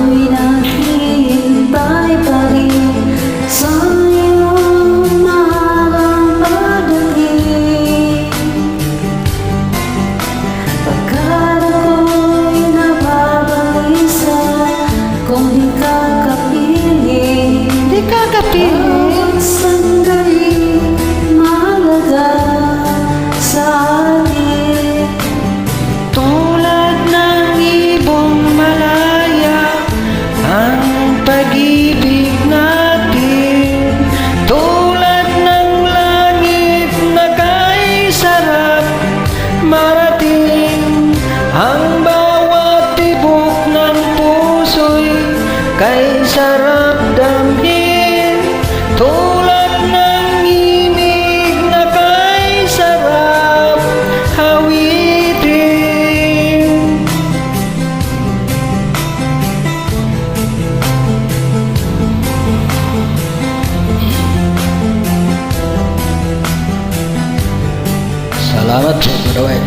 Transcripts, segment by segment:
Ako'y naghihintay pa rin sa iyong mahabang pagdating. Pagkat ako'y nababalisa kung di ka kapiling. Di ka kapiling. Bawat sandali mahalaga sa atin. Tulad ng ibong malaya ang pag-ibig natin. Tulad ng langit na kay sarap marating. Ang bawat tibok ng puso'y kay sarap damhin. Tulad ng imig na kay sarap hawitin. Salamat po, Brother.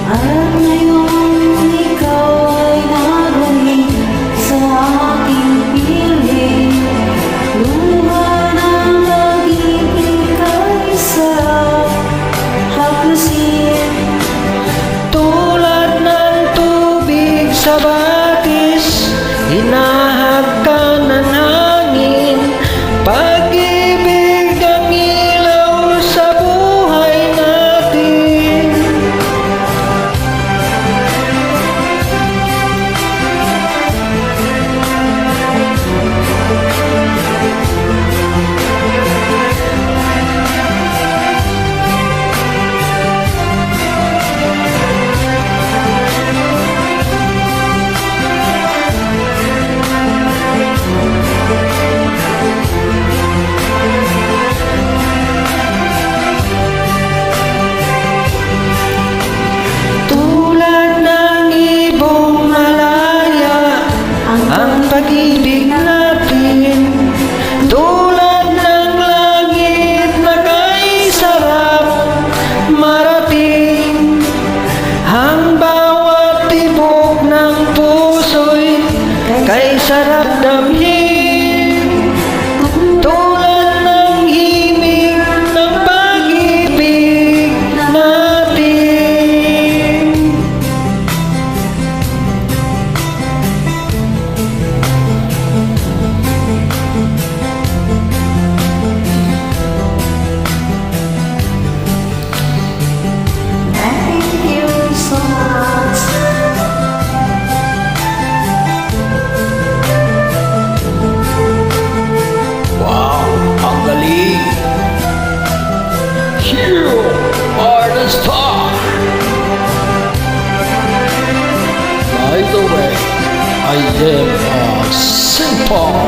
At ngayon ikaw ay nagawin sa aking piling. Luha ng pag-ibig ay sarap haklasin. Tulad ng tubig sa batis, hinahag ka ng hangin. Pag-ibig ang ilaw sa buhay natin. Tulad ng ibong malaya ang pag-ibig natin. Tulad ng langit na kay sarap marating. Ang bawat tibok ng puso'y kay sarap damhin. Tulad ng himig ng pag-ibig natin. Thank you so much. Wow, ang galing! You are the star! By the way, I am a simple